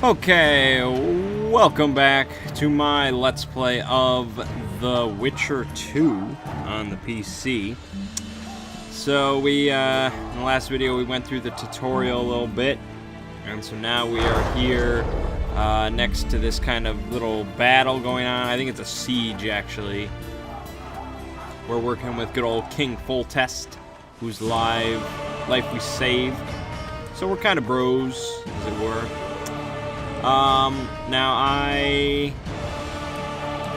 Okay, welcome back to my Let's Play of The Witcher 2 on the PC. So in the last video we went through the tutorial a little bit, and so now we are here next to this kind of little battle going on. I think it's a siege, actually. We're working with good old King Foltest, whose life we saved. So we're kind of bros, as it were. Now I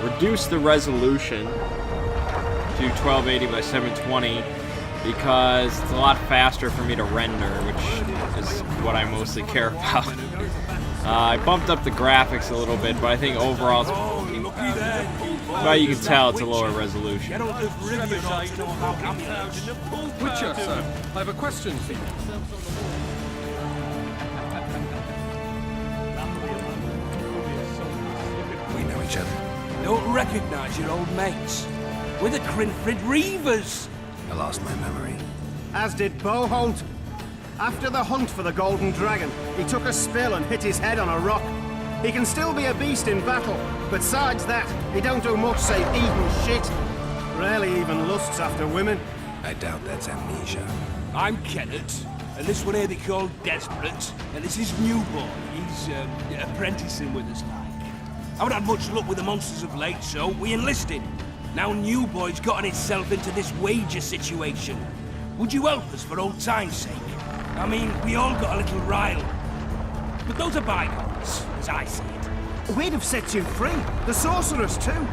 reduced the resolution to 1280 by 720 because it's a lot faster for me to render, which is what I mostly care about. I bumped up the graphics a little bit, but I think overall, well, you can tell it's a lower resolution. Witcher, sir, I have a question for you. Each other. Don't recognize your old mates. We're the Crinfrid Reavers. I lost my memory. As did Boholt. After the hunt for the Golden Dragon, he took a spill and hit his head on a rock. He can still be a beast in battle, but besides that, he don't do much save eating shit. Rarely even lusts after women. I doubt that's amnesia. I'm Kenneth, and this one here they call Desperate, and this is Newborn. He's apprenticing with us now. I haven't had much luck with the monsters of late, so we enlisted. Now New Boy's gotten itself into this wager situation. Would you help us for old time's sake? I mean, we all got a little riled. But those are bygones, as I see it. We'd have set you free. The sorceress, too.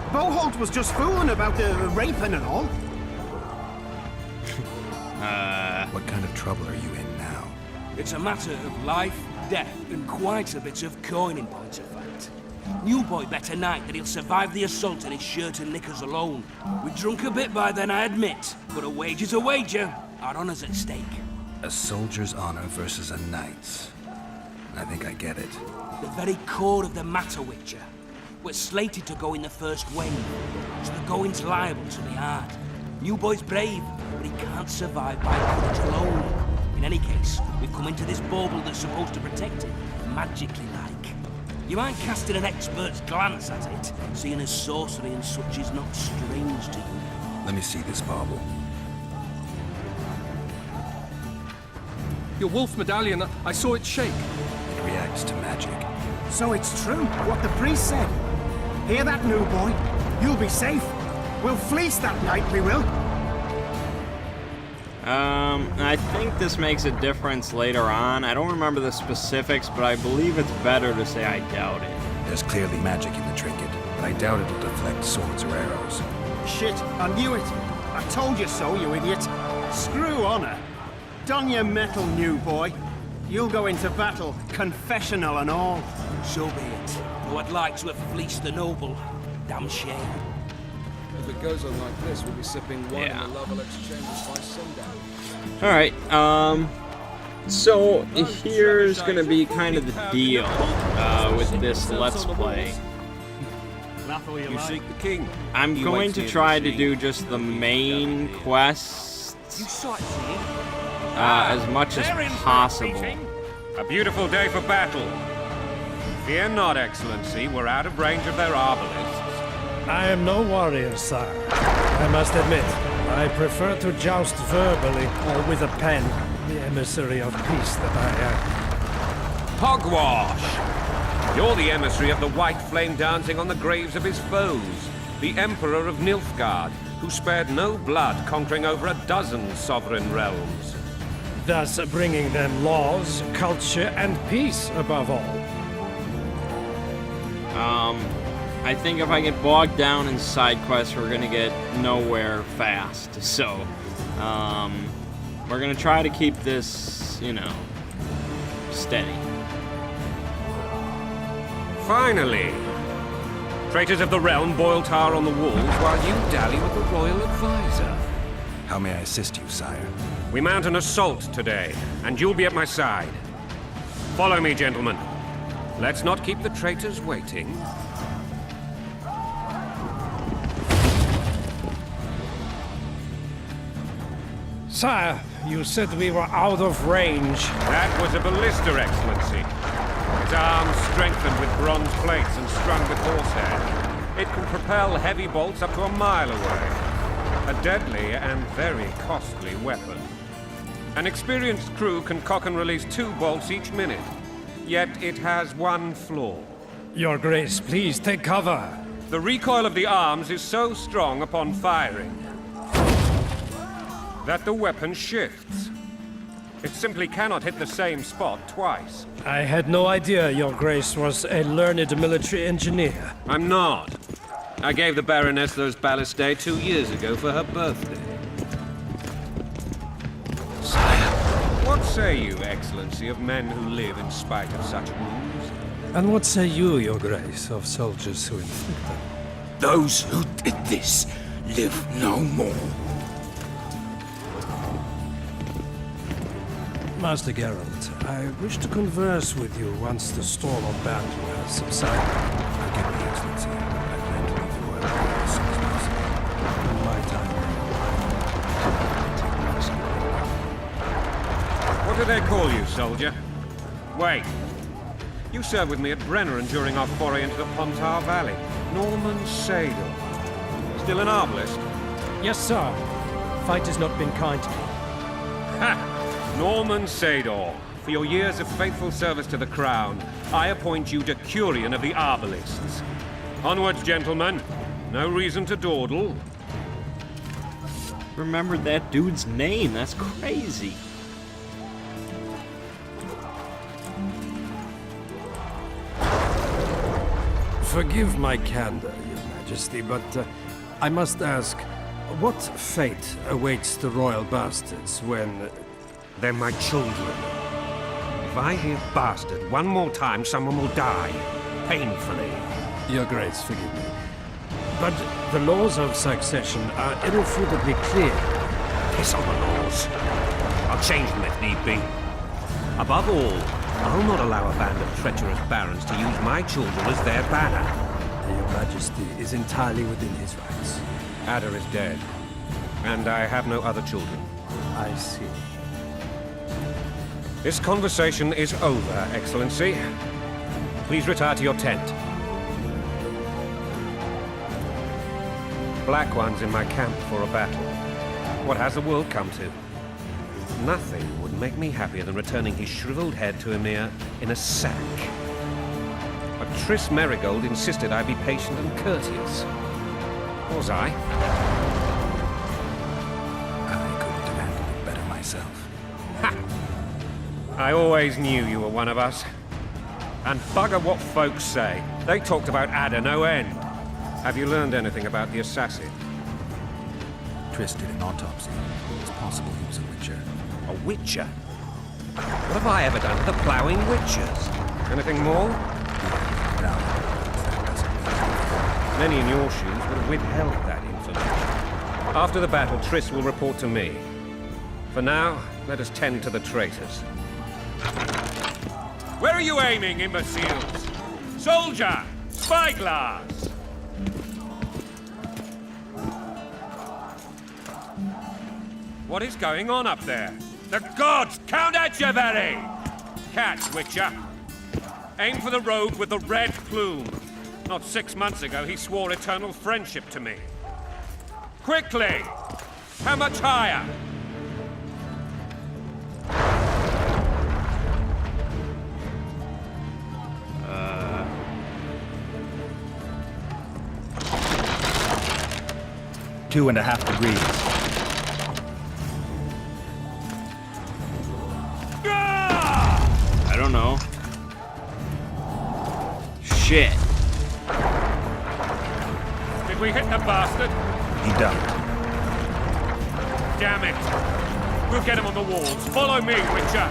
Boholt was just fooling about the raping and all. What kind of trouble are you in now? It's a matter of life, death, and quite a bit of coin in point of fact. New Boy bet tonight that he'll survive the assault in his shirt and knickers alone. We drunk a bit by then, I admit, but a wager's a wager. Our honor's at stake. A soldier's honor versus a knight's. I think I get it. The very core of the matter, Witcher. We're slated to go in the first wave, so the going's liable to be hard. New Boy's brave, but he can't survive by courage alone. In any case, we've come into this bauble that's supposed to protect him, magically like. You mind casting an expert's glance at it, seeing as sorcery and such is not strange to you? Let me see this bauble. Your wolf medallion, I saw it shake. It reacts to magic. So it's true, what the priest said. Hear that, New Boy? You'll be safe. We'll fleece that night, we will. I think this makes a difference later on. I don't remember the specifics, but I believe it's better to say I doubt it. There's clearly magic in the trinket, but I doubt it'll deflect swords or arrows. Shit, I knew it. I told you so, you idiot. Screw honor. Don your metal, New Boy. You'll go into battle, confessional and all. So be it. Though I'd like to have fleeced the noble. Damn shame. If it goes on like this, we'll be sipping wine in the Lovelux chambers by sundown. Alright, so here's gonna be kind of the deal with this Let's Play. You seek the king. I'm going to try to do just the main quests as much as possible. A beautiful day for battle. Fear not, Excellency, we're out of range of their arbalists. I am no warrior, sire. I must admit, I prefer to joust verbally or with a pen, the emissary of peace that I am. Hogwash! You're the emissary of the white flame dancing on the graves of his foes, the Emperor of Nilfgaard, who spared no blood conquering over a dozen sovereign realms. Thus bringing them laws, culture, and peace above all. I think if I get bogged down in side quests, we're gonna get nowhere fast. So, we're gonna try to keep this, you know, steady. Finally! Traitors of the realm boil tar on the walls while you dally with the royal advisor. How may I assist you, sire? We mount an assault today, and you'll be at my side. Follow me, gentlemen. Let's not keep the traitors waiting. Sire, you said we were out of range. That was a ballista, Excellency. Its arms strengthened with bronze plates and strung with horsehair. It can propel heavy bolts up to a mile away. A deadly and very costly weapon. An experienced crew can cock and release 2 bolts each minute. Yet it has one flaw. Your Grace, please take cover. The recoil of the arms is so strong upon firing that the weapon shifts. It simply cannot hit the same spot twice. I had no idea Your Grace was a learned military engineer. I'm not. I gave the Baroness those ballistae 2 years ago for her birthday. What say you, Excellency, of men who live in spite of such rules? And what say you, Your Grace, of soldiers who inflict them? Those who did this live no more. Master Geralt, I wish to converse with you once the storm of battle has subsided. Forgive me, Excellency. I plan to leave the royal palace as soon as possible. In my time. What do they call you, soldier? Wait. You served with me at Brenner during our foray into the Pontar Valley. Norman Sador. Still an arbalist? Yes, sir. Fight has not been kind to me. Ha! Norman Sador. For your years of faithful service to the Crown, I appoint you Decurion of the Arbalists. Onwards, gentlemen. No reason to dawdle. Remembered that dude's name. That's crazy. Forgive my candor, Your Majesty, but I must ask, what fate awaits the royal bastards when... They're my children. If I hear bastard one more time, someone will die. Painfully. Your Grace, forgive me. But the laws of succession are irrefutably clear. Piss on the laws. I'll change them if need be. Above all, I'll not allow a band of treacherous barons to use my children as their banner. Your Majesty is entirely within his rights. Ada is dead, and I have no other children. I see. This conversation is over, Excellency. Please retire to your tent. Black One's in my camp for a battle. What has the world come to? Nothing would make me happier than returning his shriveled head to Emir in a sack. But Triss Merigold insisted I be patient and courteous. Was I? I couldn't have handled it better myself. Ha! I always knew you were one of us. And bugger what folks say. They talked about Ada no end. Have you learned anything about the assassin? Triss did an autopsy. It's possible he was a witcher. A witcher? What have I ever done to the ploughing witchers? Anything more? No, that doesn't. Many in your shoes would have withheld that information. After the battle, Triss will report to me. For now, let us tend to the traitors. Where are you aiming, imbeciles? Soldier! Spyglass! What is going on up there? The gods count at you, Barry! Catch, Witcher. Aim for the rogue with the red plume. Not 6 months ago, he swore eternal friendship to me. Quickly! How much higher? Uh... 2.5 degrees. I don't know. Shit. Did we hit the bastard? He ducked. Damn it. We'll get him on the walls. Follow me, Witcher.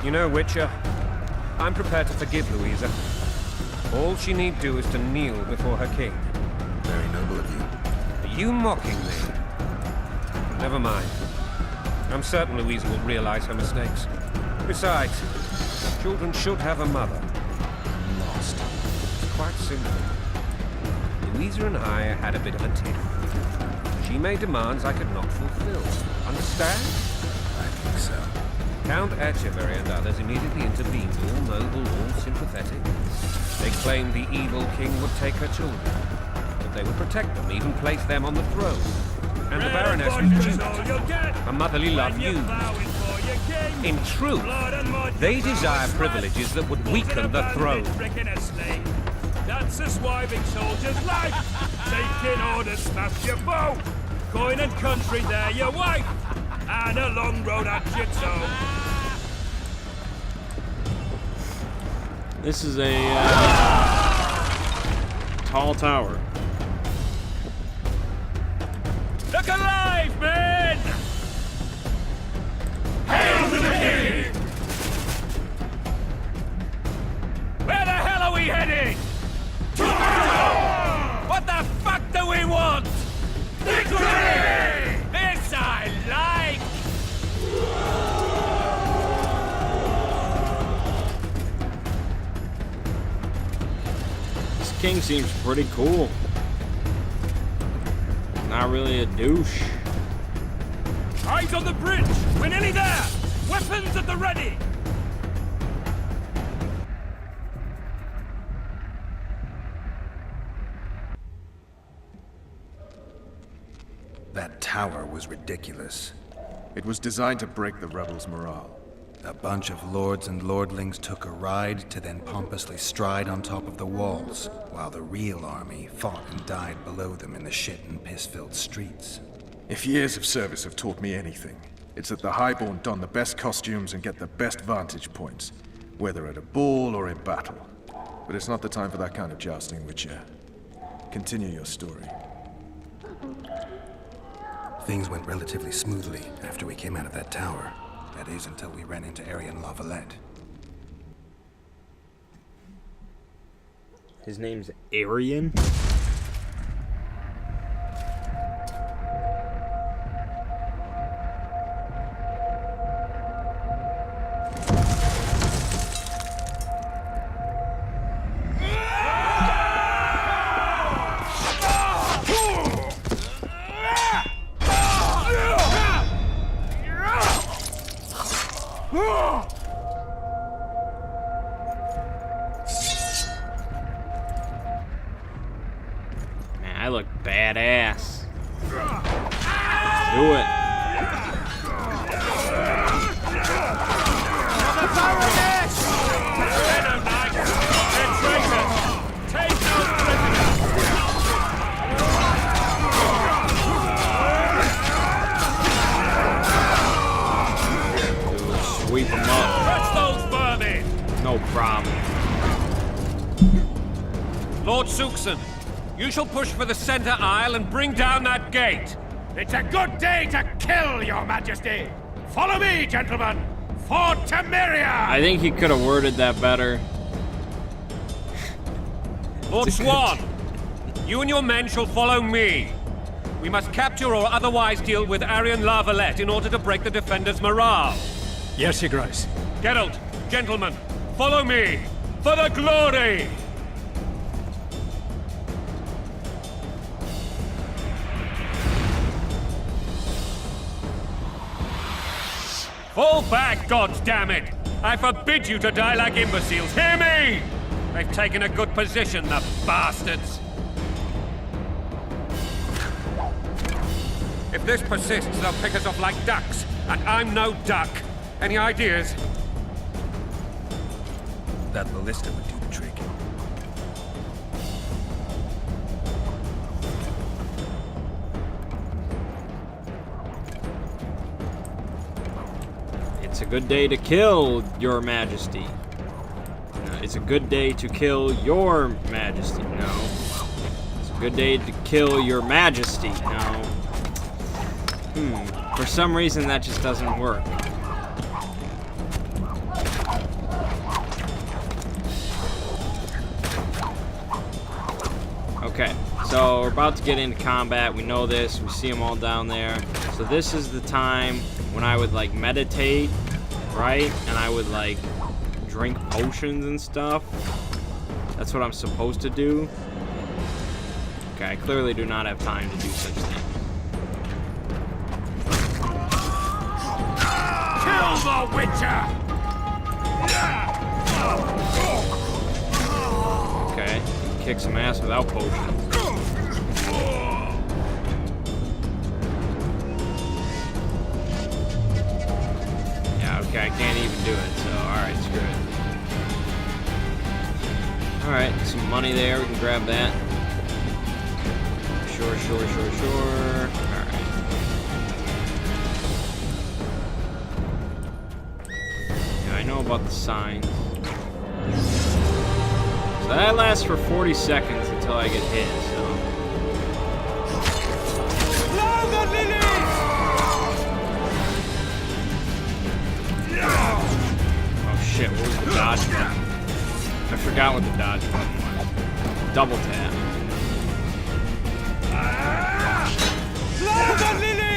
You know, Witcher, I'm prepared to forgive Louisa. All she need do is to kneel before her king. Very noble of you. Are you mocking me? Never mind. I'm certain Louisa will realize her mistakes. Besides, children should have a mother. Lost. It's quite simple. Louisa and I had a bit of a tiff. She made demands I could not fulfill. Understand? I think so. Count Etcheverry and others immediately intervened, all noble, all sympathetic. They claimed the evil king would take her children, that they would protect them, even place them on the throne. And the Baroness was duped, her motherly love used. In truth, they desire privileges that would weaken the throne. That's a swiving soldier's life. Taking orders, smash your foe. Coin and country, there your wife. And a long road at Jitso. This is a tall tower. Look alive, men! Hail to the king! Where the hell are we heading? What the fuck do we want? Victory! This I like! This king seems pretty cool. Not really a douche. Eyes on the bridge! We're nearly there! Weapons at the ready! That tower was ridiculous. It was designed to break the rebels' morale. A bunch of lords and lordlings took a ride to then pompously stride on top of the walls, while the real army fought and died below them in the shit and piss-filled streets. If years of service have taught me anything, it's that the Highborn don the best costumes and get the best vantage points, whether at a ball or in battle. But it's not the time for that kind of jousting, Witcher. Continue your story. Things went relatively smoothly after we came out of that tower. That is, until we ran into Arian Lavalette. His name's Arian? Man, I look badass. Do it. Sweep them up. Catch those vermin! No problem. Lord Suxon, you shall push for the center aisle and bring down that gate. It's a good day to kill, your majesty! Follow me, gentlemen! For Temeria! I think he could have worded that better. Lord Swan, you and your men shall follow me. We must capture or otherwise deal with Arian Lavalette in order to break the defenders' morale. Yes, Your Grace. Geralt, gentlemen, follow me for the glory! Fall back, goddammit! I forbid you to die like imbeciles. Hear me! They've taken a good position, the bastards. If this persists, they'll pick us off like ducks, and I'm no duck. Any ideas? That ballista would do the trick. It's a good day to kill, Your Majesty. It's a good day to kill Your Majesty. No. It's a good day to kill Your Majesty. No. For some reason, that just doesn't work. Okay. So we're about to get into combat. We know this. We see them all down there. So this is the time when I would like meditate, right? And I would like drink potions and stuff. That's what I'm supposed to do. Okay, I clearly do not have time to do such things. Kill the Witcher! Okay, kick some ass without potions. Yeah, okay, I can't even do it, so alright, screw it. Alright, some money there, we can grab that. Sure. Alright. Yeah, I know about the signs. So that lasts for 40 seconds until I get hit, so. Oh shit, what was the dodge button? I forgot what the dodge button was. Double tap.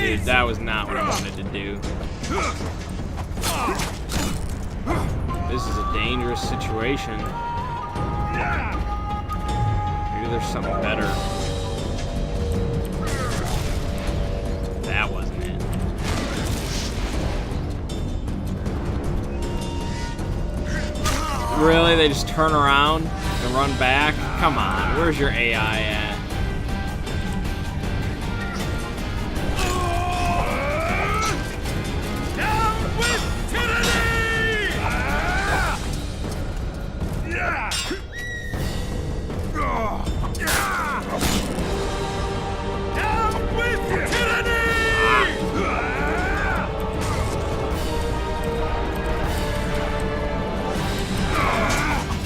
Dude, that was not what I wanted to do. This is a dangerous situation. Maybe there's something better. That wasn't it. Really? They just turn around and run back? Come on, where's your AI at?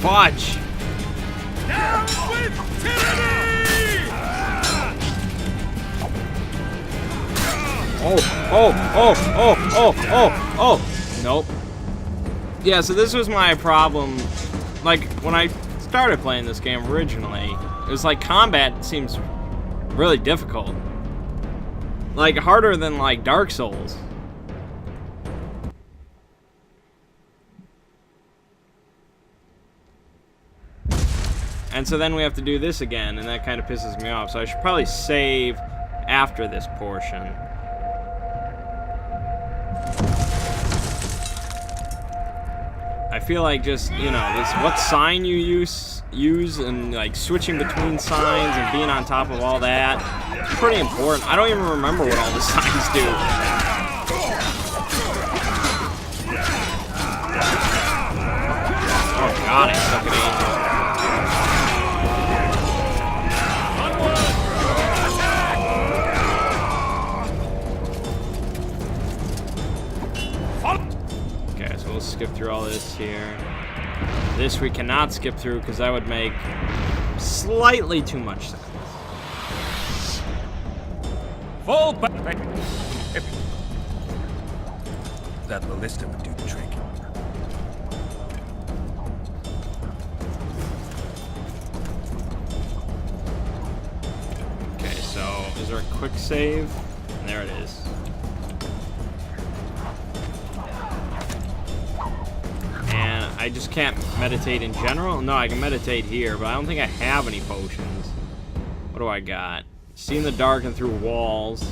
Fudge! Down with tyranny! Oh! Nope. Yeah, so this was my problem. Like, when I started playing this game originally, it was like combat seems really difficult. Like, harder than, like, Dark Souls. And so then we have to do this again, and that kind of pisses me off. So I should probably save after this portion. I feel like just, you know, this what sign you use and like switching between signs and being on top of all that, it's pretty important. I don't even remember what all the signs do. Oh god, I suck at aiming. We'll skip through all this here. This we cannot skip through because that would make slightly too much sense. Fall back! That ballista would do the trick. Okay, so is there a quick save? And there it is. I just can't meditate in general? No, I can meditate here, but I don't think I have any potions. What do I got? See in the dark and through walls.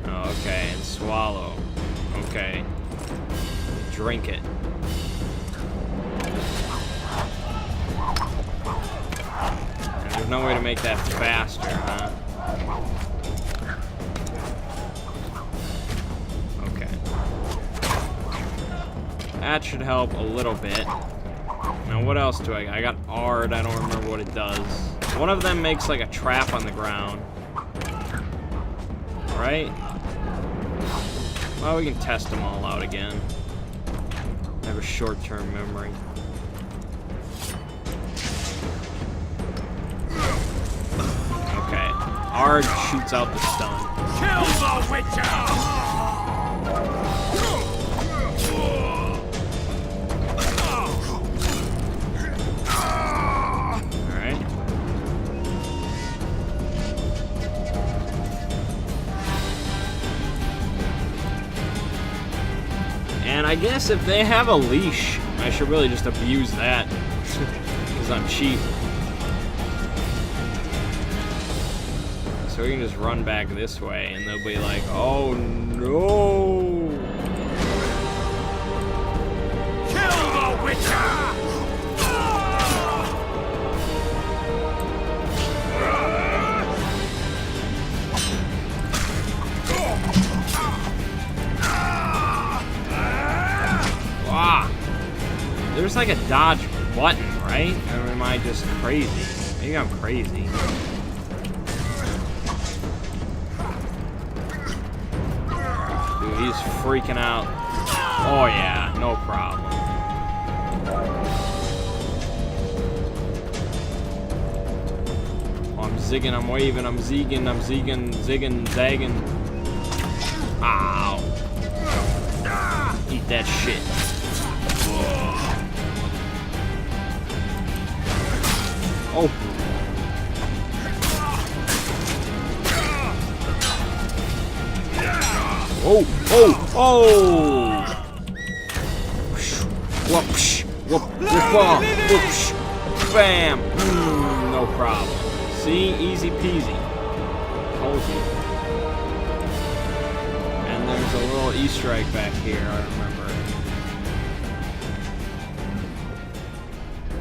Oh, okay, and swallow. Okay. Drink it. And there's no way to make that faster, huh? That should help a little bit. Now what else do I got? I got Ard, I don't remember what it does. One of them makes like a trap on the ground. Right? Well, we can test them all out again. I have a short-term memory. Okay. Ard shoots out the stun. Kill the Witcher! guess if they have a leash, I should really just abuse that. Because I'm cheap. So we can just run back this way, and they'll be like, oh no! Kill the Witcher! Ah! There's like a dodge button, right? Or am I just crazy? Maybe I'm crazy. Dude, he's freaking out. Oh yeah, no problem. Oh, I'm zigging, I'm waving, I'm zigging, zigging, zagging. Ow. Eat that shit. Oh. Oh, oh, oh! Whoosh, whoop, whoop, whoosh, bam! No problem. See, easy peasy. Told you. And there's a little Easter egg back here, I remember.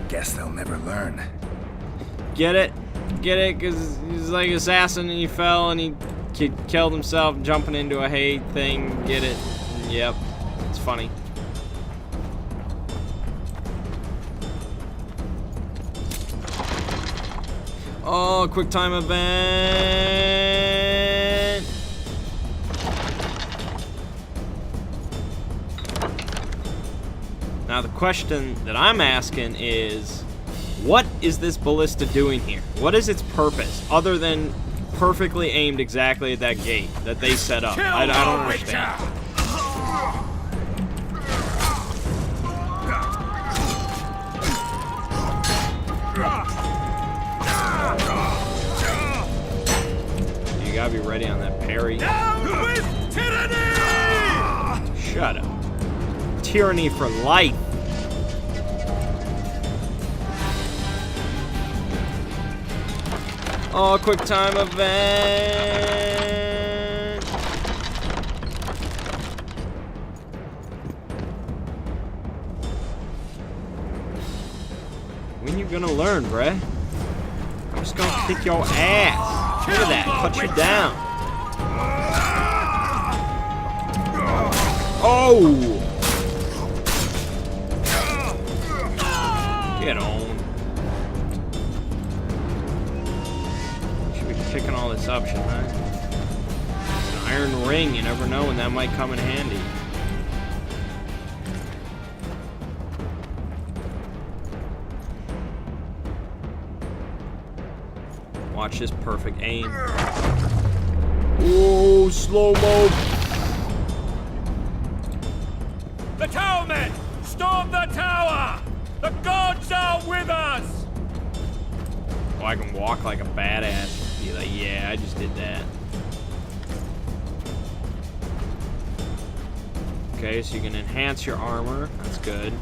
Guess they'll never learn. Get it? Get it? Because he's like an assassin and he fell and he killed himself jumping into a hay thing. Get it? Yep. It's funny. Oh, quick time event. Now the question that I'm asking is, what is this ballista doing here? What is its purpose other than perfectly aimed exactly at that gate that they set up? I don't understand. You gotta be ready on that parry. Down with tyranny! Shut up. Tyranny for life. Oh, quick time event. When you gonna learn, bruh? I'm just gonna kick your ass. Look at that, cut you down. Oh! Get on. Picking all this up, shouldn't I? It's an iron ring, you never know when that might come in handy. Watch this perfect aim. Oh, slow-mo. The towermen! Storm the tower! The gods are with us! Oh, I can walk like a badass. Be like, yeah, I just did that. Okay, so you can enhance your armor. That's good.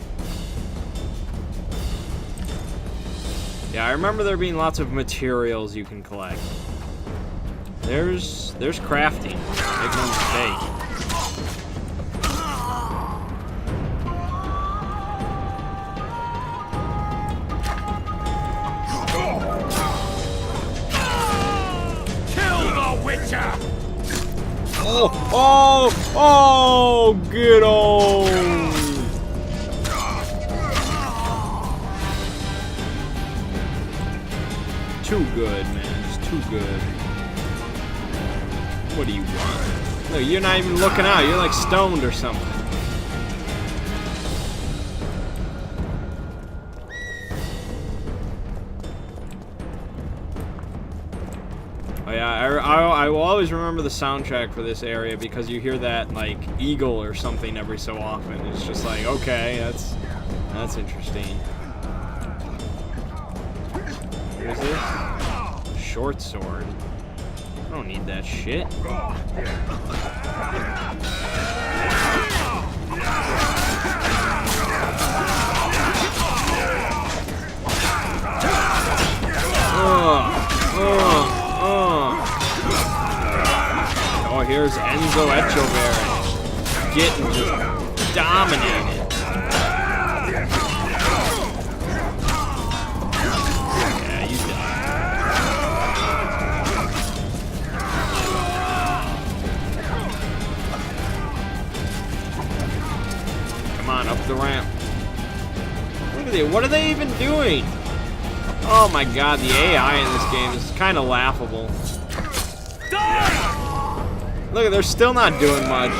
Yeah, I remember there being lots of materials you can collect. There's crafting. Make no mistake. Oh, oh, oh, good old. Too good, man. It's too good. What do you want? No, you're not even looking out. You're like stoned or something. Oh yeah, I will always remember the soundtrack for this area because you hear that like eagle or something every so often. It's just like, okay, that's interesting. What is this? Short sword. I don't need that shit. so Echover getting just dominated. Yeah, you die. Come on, up the ramp. Look at it. What are they even doing? Oh my god, the AI in this game is kind of laughable. Look, they're still not doing much.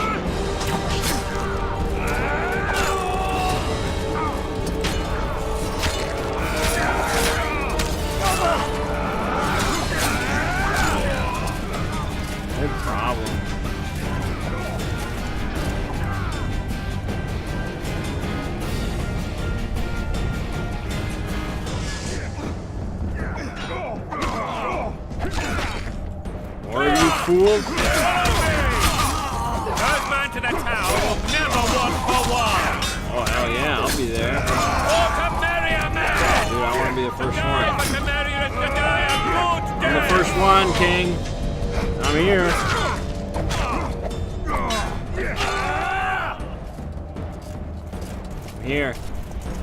No problem. More of you fools? First man to the tower will never walk for one. Oh, hell yeah, I'll be there. Dude, I want to be the first one. I'm the first one, King. I'm here. I'm here.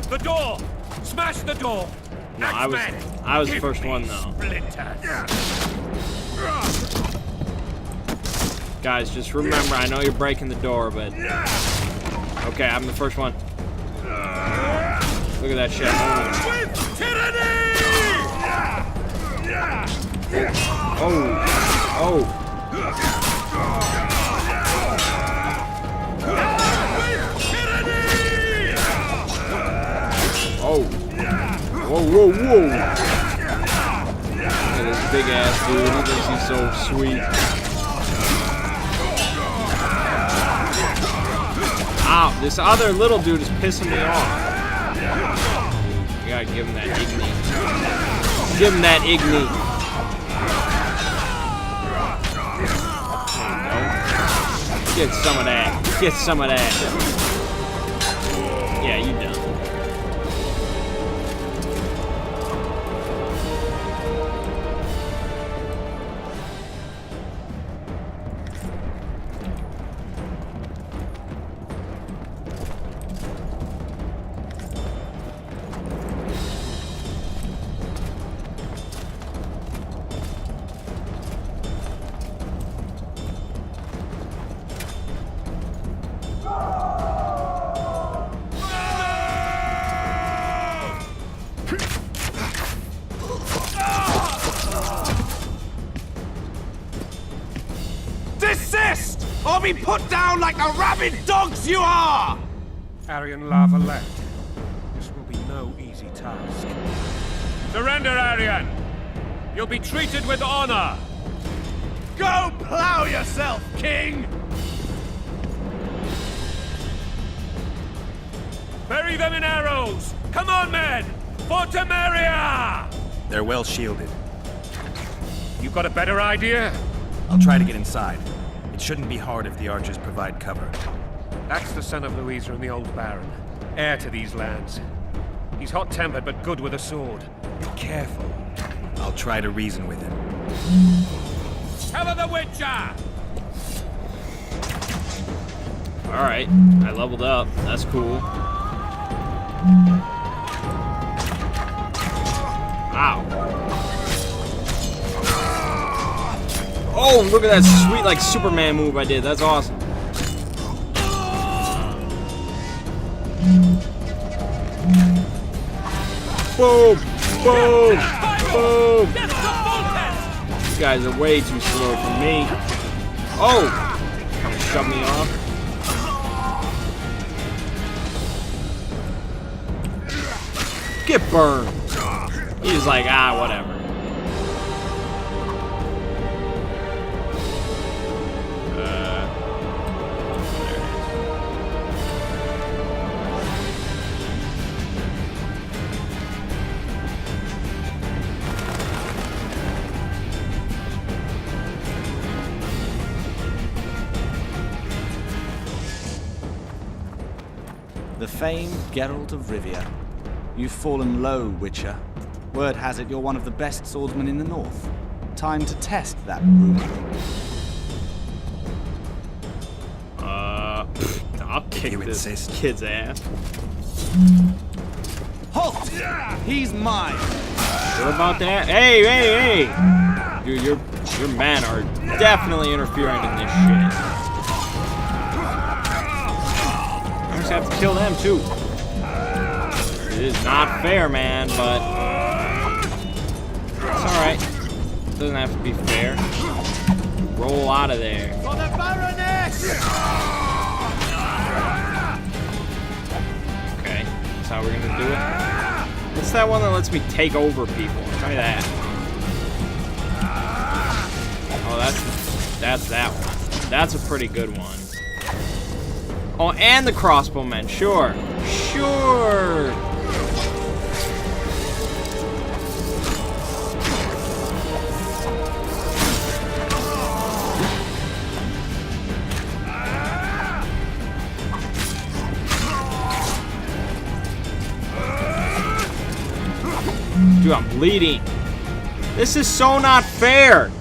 The door! Smash the door! No, I was the first one, though. Guys, just remember, I know you're breaking the door, but... Okay, I'm the first one. Look at that shit. Oh. Oh. Oh. Whoa, whoa, whoa. Look at this big ass dude. He thinks he's so sweet. Ow, this other little dude is pissing me off. You gotta give him that Igni. Give him that Igni. There you go. Get some of that. Get some of that. Yeah, you done. Desist! Or be put down like the rabid dogs you are! Aryan lava left. This will be no easy task. Surrender, Aryan! You'll be treated with honor! Go plow yourself, King! Bury them in arrows! Come on, men! For Temeria! They're well shielded. You got a better idea? I'll try to get inside. It shouldn't be hard if the archers provide cover. That's the son of Louisa and the old Baron. Heir to these lands. He's hot-tempered but good with a sword. Be careful. I'll try to reason with him. Hell of the Witcher! Alright, I leveled up. That's cool. Ow. Oh, look at that sweet, like, Superman move I did. That's awesome. Boom! Boom! Boom! You guys are way too slow for me. Oh! Trying to shove me off. Get burned. He's like, ah, whatever. The famed Geralt of Rivia. You've fallen low, Witcher. Word has it you're one of the best swordsmen in the north. Time to test that rumor. kick you this insist. kid's ass. Halt! He's mine. Sure about that? Hey, hey, hey! Dude, your men are definitely interfering in this shit. I just have to kill them too. It is not fair, man, but it's alright. Doesn't have to be fair. Roll out of there. For the Baroness! Okay, that's how we're gonna do it. What's that one that lets me take over people? Try that. Oh, that's that one. That's a pretty good one. Oh, and the crossbowmen. Sure. Sure. Dude, I'm bleeding. This is so not fair.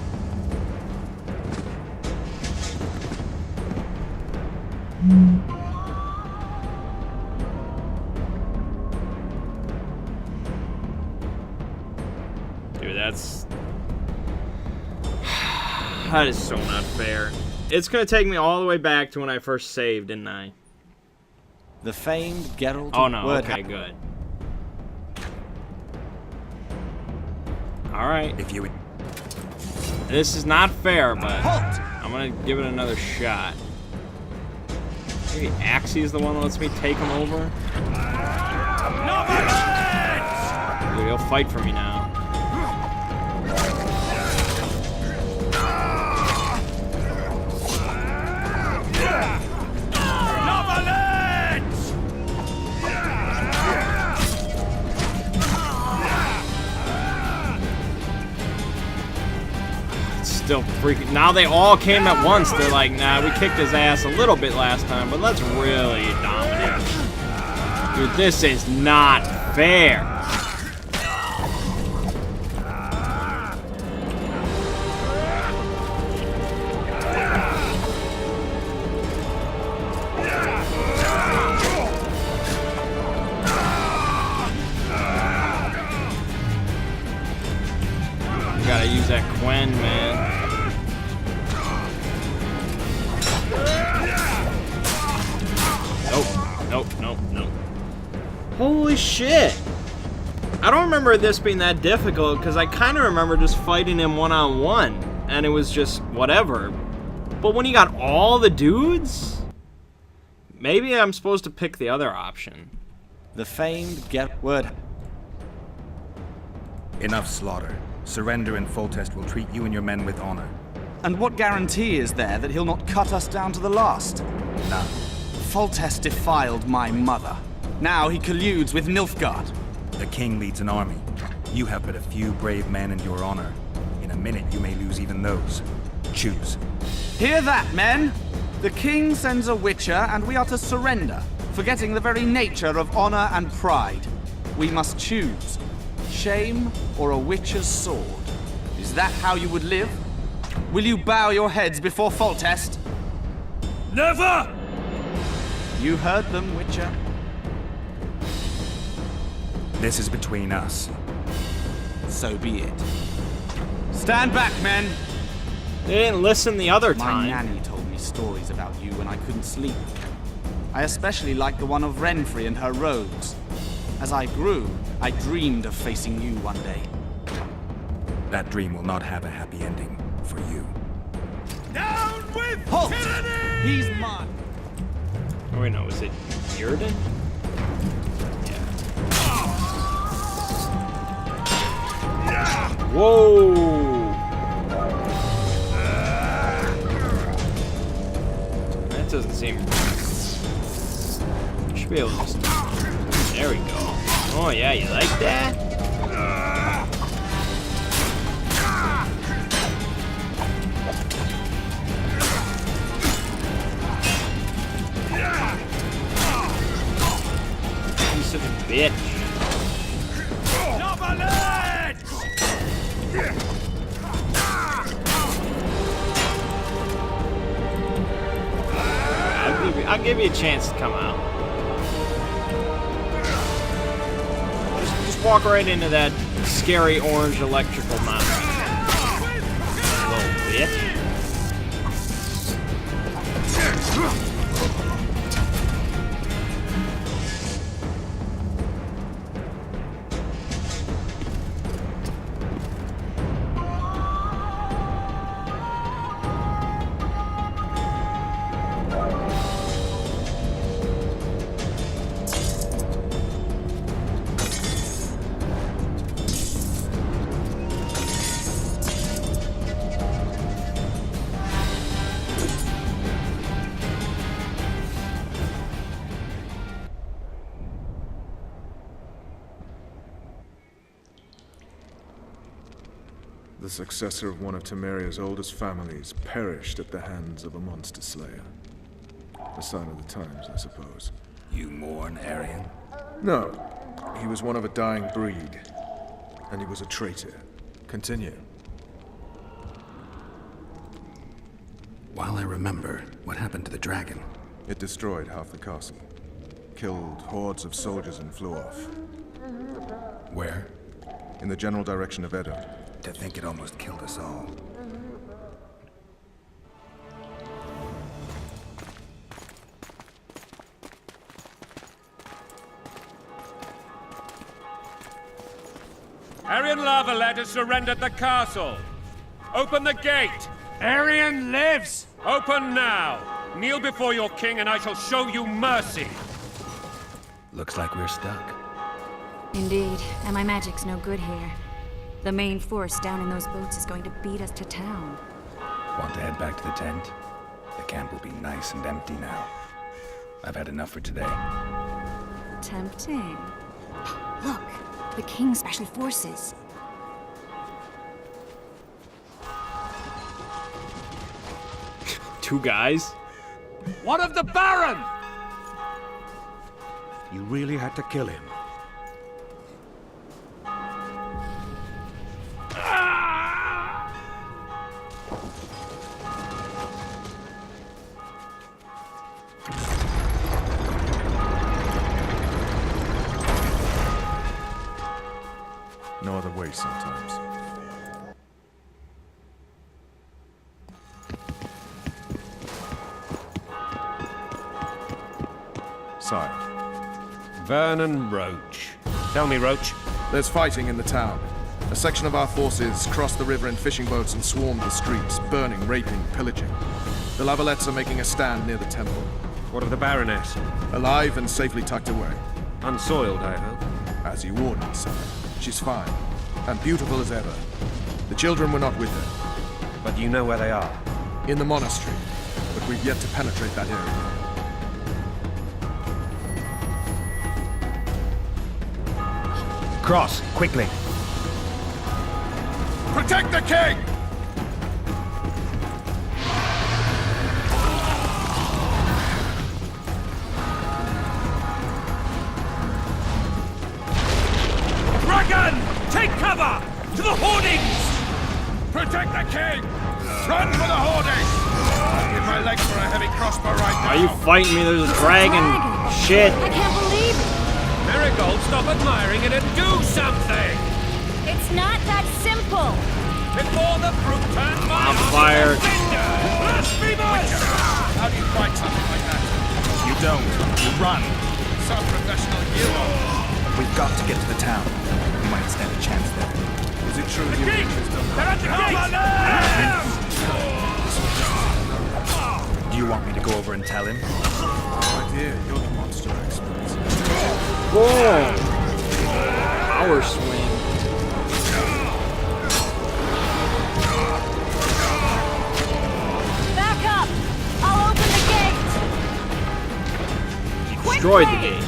Dude, that is so not fair. It's gonna take me all the way back to when I first saved, didn't I? The famed Geralt Oh of no, Word okay, good. Alright. If you would... This is not fair, but Halt! I'm gonna give it another shot. Maybe Axie is the one that lets me take him over? Dude, he'll fight for me now. Still freaking. Now they all came at once. They're like, nah, we kicked his ass a little bit last time, but let's really dominate. Dude, this is not fair. You gotta use that Quen, man. Nope. Holy shit! I don't remember this being that difficult, because I kind of remember just fighting him one-on-one, and it was just whatever. But when you got all the dudes? Maybe I'm supposed to pick the other option. The famed Word. Enough slaughter. Surrender and Foltest will treat you and your men with honor. And what guarantee is there that he'll not cut us down to the last? None. Foltest defiled my mother. Now he colludes with Nilfgaard. The king leads an army. You have but a few brave men in your honor. In a minute, you may lose even those. Choose. Hear that, men? The king sends a witcher, and we are to surrender, forgetting the very nature of honor and pride. We must choose. Shame or a witcher's sword. Is that how you would live? Will you bow your heads before Foltest? Never! You heard them, Witcher. This is between us. So be it. Stand back, men! They didn't listen the other My time. nanny told me stories about you when I couldn't sleep. I especially liked the one of Renfrey and her rogues. As I grew, I dreamed of facing you one day. That dream will not have a happy ending for you. Down with Halt! tyranny! He's mine! Oh wait, no, is it Yrden? Yeah. Whoa! That doesn't seem. You should be able to just. There we go. Oh yeah, you like that? Piece of a bitch. I'll I'll give you a chance to come out. Just walk right into that scary orange electrical mount. Little bitch. The successor of one of Temeria's oldest families perished at the hands of a monster slayer. A sign of the times, I suppose. You mourn, Arian? No. He was one of a dying breed. And he was a traitor. Continue. While I remember, what happened to the dragon? It destroyed half the castle. Killed hordes of soldiers and flew off. Where? In the general direction of Edo. To think it almost killed us all. Arian Lavalette has surrendered the castle. Open the gate. Arian lives! Open now. Kneel before your king and I shall show you mercy. Looks like we're stuck. Indeed, and my magic's no good here. The main force down in those boats is going to beat us to town. Want to head back to the tent? The camp will be nice and empty now. I've had enough for today. Tempting. Look, the King's Special Forces. Two guys? What of the Baron? You really had to kill him. No other way sometimes. Sire. Vernon Roach. Tell me, Roach. There's fighting in the town. A section of our forces crossed the river in fishing boats and swarmed the streets, burning, raping, pillaging. The Lavalettes are making a stand near the temple. What of the Baroness? Alive and safely tucked away. Unsoiled, I hope. As you ordered, sire. She's fine, and beautiful as ever. The children were not with her. But you know where they are? In the monastery, but we've yet to penetrate that area. Cross, quickly. Protect the king! Dragon! Take cover! To the hoardings! Protect the king! Run for the hoardings! I'll give my legs for a heavy crossbow right now. Are you fighting me? There's a dragon. Shit. I can't believe it! Marigold, stop admiring it and do something! It's not that simple! Before the fruit turns my I'm fired. Blasphemous! How do you fight something like that? You don't. You run. Some professional hero. We've got to get to the town. We might stand a chance there. Is it true The you gate! They're at the gate! Do you want me to go over and tell him? My dear, you're the monster expert. Whoa! Power swing. Back up! I'll open the gate! Destroyed the gate.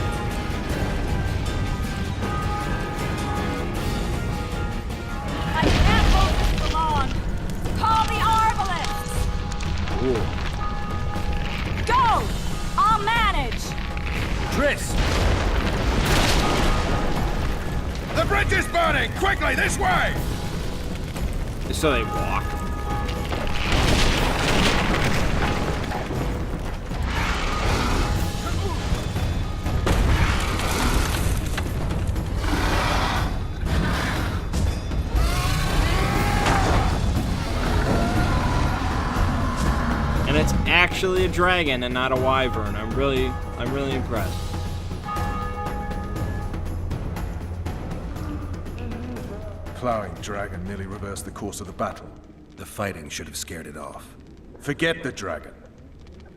I can't hold this for long! Call the arbalists! Cool. Go! I'll manage! Triss! The bridge is burning! Quickly, this way! Just so they walk. it's actually a dragon and not a wyvern. I'm really impressed. Plowing dragon nearly reversed the course of the battle. The fighting should have scared it off. Forget the dragon.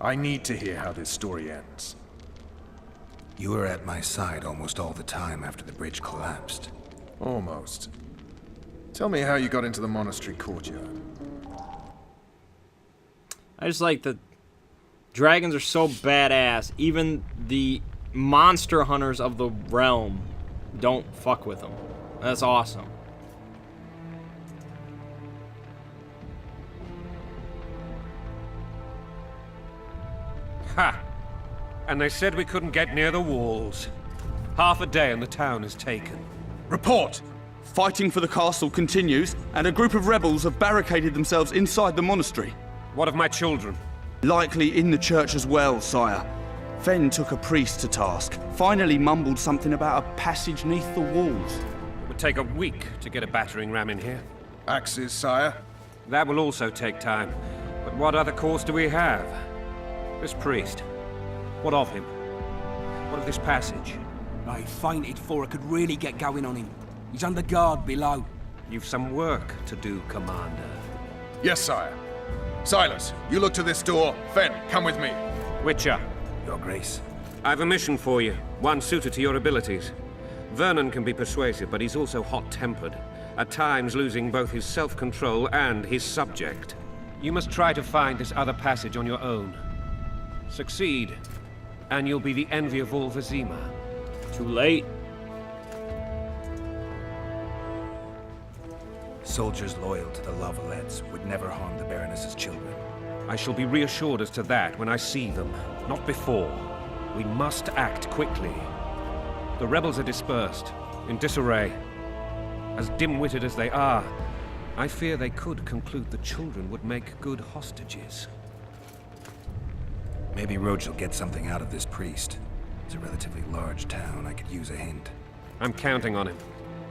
I need to hear how this story ends. You were at my side almost all the time after the bridge collapsed. Almost. Tell me how you got into the monastery courtyard. I just like that dragons are so badass. Even the monster hunters of the realm don't fuck with them. That's awesome. Ha! And they said we couldn't get near the walls. Half a day and the town is taken. Report! Fighting for the castle continues, and a group of rebels have barricaded themselves inside the monastery. What of my children? Likely in the church as well, sire. Fen took a priest to task, finally mumbled something about a passage neath the walls. It would take a week to get a battering ram in here. Axes, sire? That will also take time. But what other course do we have? This priest. What of him? What of this passage? I fainted before I could really get going on him. He's under guard below. You've some work to do, Commander. Yes, sire. Silas, you look to this door. Fen, come with me. Witcher, Your Grace. I've a mission for you, one suited to your abilities. Vernon can be persuasive, but he's also hot-tempered, at times losing both his self-control and his subject. You must try to find this other passage on your own. Succeed, and you'll be the envy of all Vizima. Too late. Soldiers loyal to the Lavalettes would never harm the Baroness's children. I shall be reassured as to that when I see them, not before. We must act quickly. The rebels are dispersed, in disarray. As dim-witted as they are, I fear they could conclude the children would make good hostages. Maybe Roach will get something out of this priest. It's a relatively large town. I could use a hint. I'm counting on him,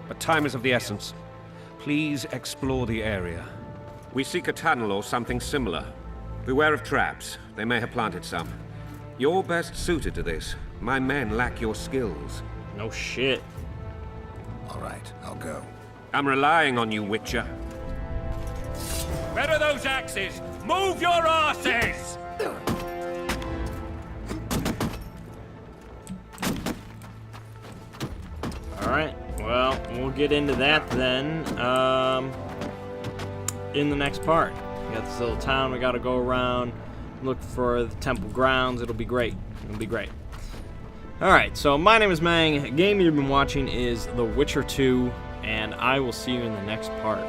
but time is of the essence. Please explore the area. We seek a tunnel or something similar. Beware of traps. They may have planted some. You're best suited to this. My men lack your skills. No shit. All right, I'll go. I'm relying on you, Witcher. Where are those axes? Move your asses! Alright, well, we'll get into that then, in the next part. We got this little town we gotta go around, look for the temple grounds. It'll be great. It'll be great. Alright, so my name is Mangg. The game you've been watching is The Witcher 2, and I will see you in the next part.